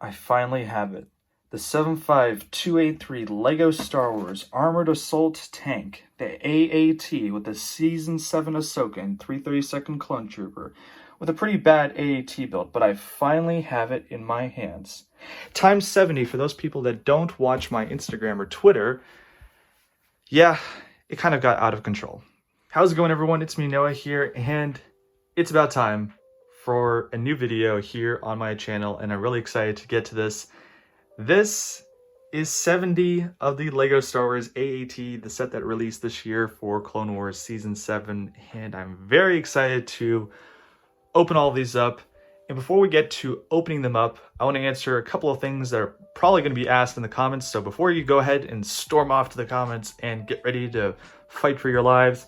I finally have it. The 75283 LEGO Star Wars Armored Assault Tank, the AAT with the Season 7 Ahsoka and 332nd Clone Trooper, with a pretty bad AAT build, but I finally have it in my hands. Times 70 for those people that don't watch my Instagram or Twitter. Yeah, it kind of got out of control. How's it going, everyone? It's me, Noah, here, and it's about time for a new video here on my channel, and I'm really excited to get to this. This is 70 of the LEGO Star Wars AAT, the set that released this year for Clone Wars Season 7, and I'm very excited to open all of these up. And before we get to opening them up, I want to answer a couple of things that are probably going to be asked in the comments. So before you go ahead and storm off to the comments and get ready to fight for your lives,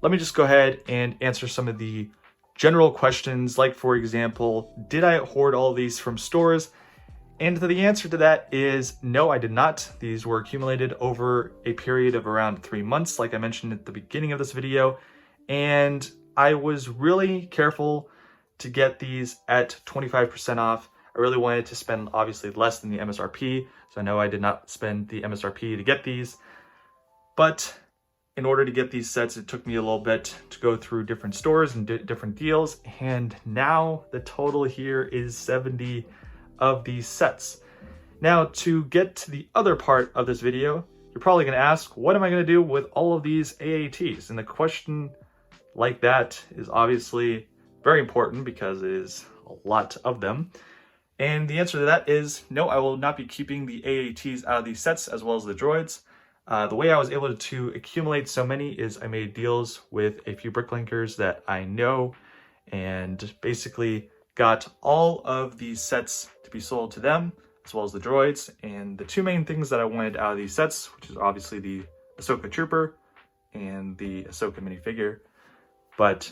let me just go ahead and answer some of the general questions, like, for example, did I hoard all of these from stores? And the answer to that is no, I did not. These were accumulated over a period of around 3 months, like I mentioned at the beginning of this video. And I was really careful to get these at 25% off. I really wanted to spend obviously less than the MSRP. So I know I did not spend the MSRP to get these, but in order to get these sets, it took me a little bit to go through different stores and different deals. And now the total here is 70 of these sets. Now, to get to the other part of this video, you're probably going to ask, what am I going to do with all of these AATs? And the question like that is obviously very important because it is a lot of them. And the answer to that is no, I will not be keeping the AATs out of these sets as well as the droids. The way I was able to accumulate so many is I made deals with a few bricklinkers that I know and basically got all of these sets to be sold to them as well as the droids. And the two main things that I wanted out of these sets, which is obviously the Ahsoka Trooper and the Ahsoka minifigure. But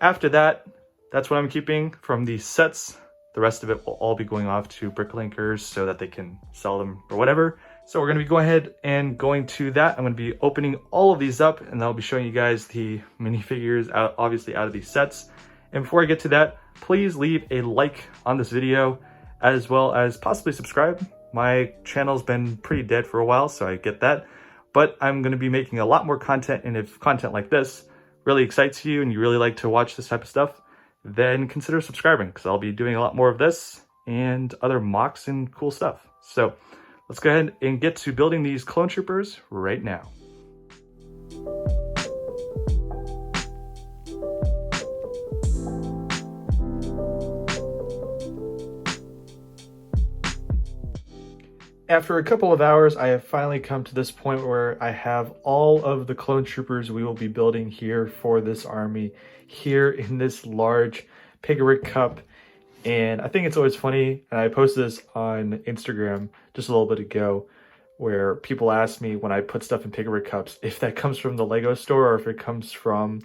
after that, that's what I'm keeping from these sets. The rest of it will all be going off to bricklinkers so that they can sell them or whatever. So we're going to be going ahead and going to that. I'm going to be opening all of these up, and I'll be showing you guys the minifigures obviously out of these sets. And before I get to that, please leave a like on this video, as well as possibly subscribe. My channel's been pretty dead for a while, so I get that. But I'm going to be making a lot more content, and if content like this really excites you and you really like to watch this type of stuff, then consider subscribing, because I'll be doing a lot more of this and other mocks and cool stuff. So let's go ahead and get to building these clone troopers right now. After a couple of hours, I have finally come to this point where I have all of the clone troopers we will be building here for this army here in this large Piggyrick cup. And I think it's always funny, and I posted this on Instagram just a little bit ago, where people ask me when I put stuff in Piggyrick cups if that comes from the Lego store or if it comes from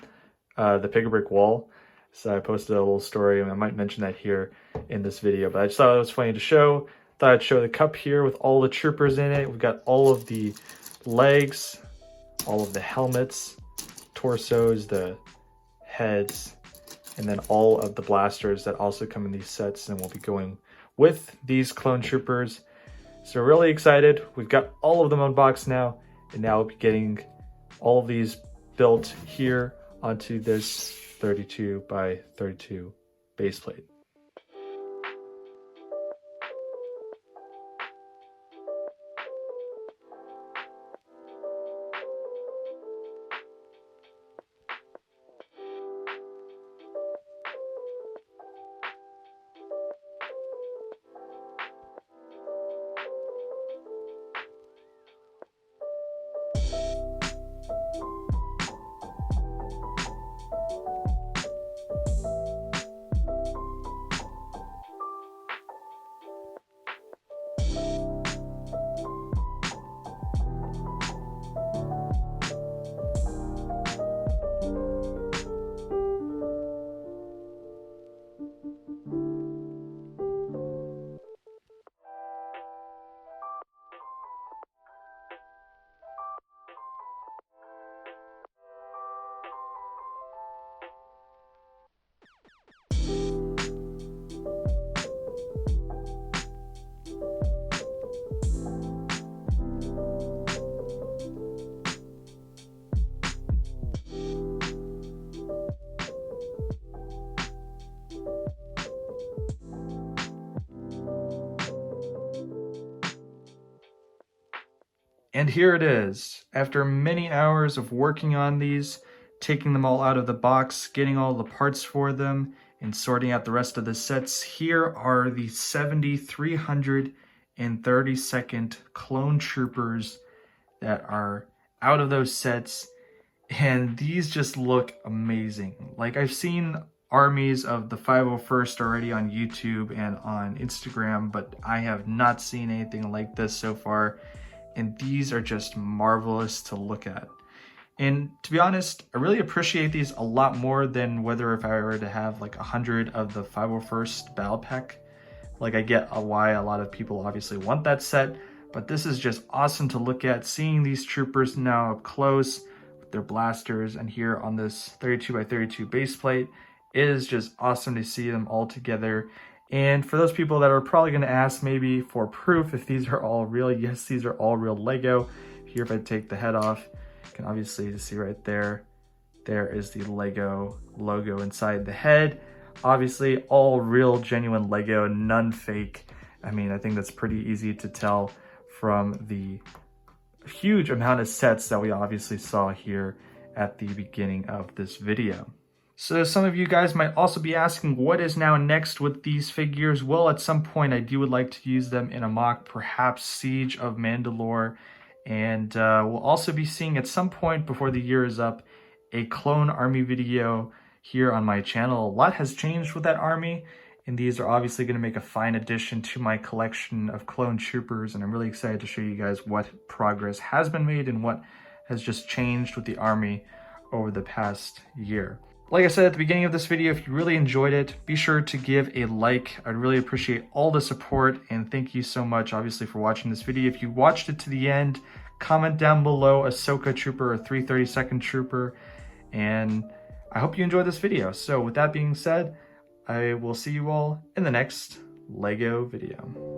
the Piggyrick wall. So I posted a little story, and I might mention that here in this video, but I just thought it was funny to show. Thought I'd show the cup here with all the troopers in it. We've got all of the legs, all of the helmets, torsos, the heads, and then all of the blasters that also come in these sets, and we'll be going with these clone troopers. So really excited. We've got all of them unboxed now, and now we'll be getting all of these built here onto this 32 by 32 base plate. And here it is. After many hours of working on these, taking them all out of the box, getting all the parts for them, and sorting out the rest of the sets, here are the 7,332nd Clone Troopers that are out of those sets. And these just look amazing. Like, I've seen armies of the 501st already on YouTube and on Instagram, but I have not seen anything like this so far. And these are just marvelous to look at. And to be honest, I really appreciate these a lot more than whether if I were to have like 100 of the 501st Battle Pack. Like, I get why a lot of people obviously want that set, but this is just awesome to look at. Seeing these troopers now up close with their blasters and here on this 32x32 base plate, it is just awesome to see them all together. And for those people that are probably going to ask maybe for proof if these are all real, yes, these are all real Lego. Here, if I take the head off, you can obviously see right there, there is the Lego logo inside the head. Obviously, all real, genuine Lego, none fake. I mean, I think that's pretty easy to tell from the huge amount of sets that we obviously saw here at the beginning of this video. So some of you guys might also be asking, what is now next with these figures? Well, at some point I would like to use them in a mock, perhaps Siege of Mandalore. And we'll also be seeing at some point before the year is up, a Clone Army video here on my channel. A lot has changed with that army, and these are obviously going to make a fine addition to my collection of clone troopers. And I'm really excited to show you guys what progress has been made and what has just changed with the army over the past year. Like I said at the beginning of this video, if you really enjoyed it, be sure to give a like. I'd really appreciate all the support, and thank you so much, obviously, for watching this video. If you watched it to the end, comment down below Ahsoka Trooper or 332nd Trooper, and I hope you enjoyed this video. So with that being said, I will see you all in the next LEGO video.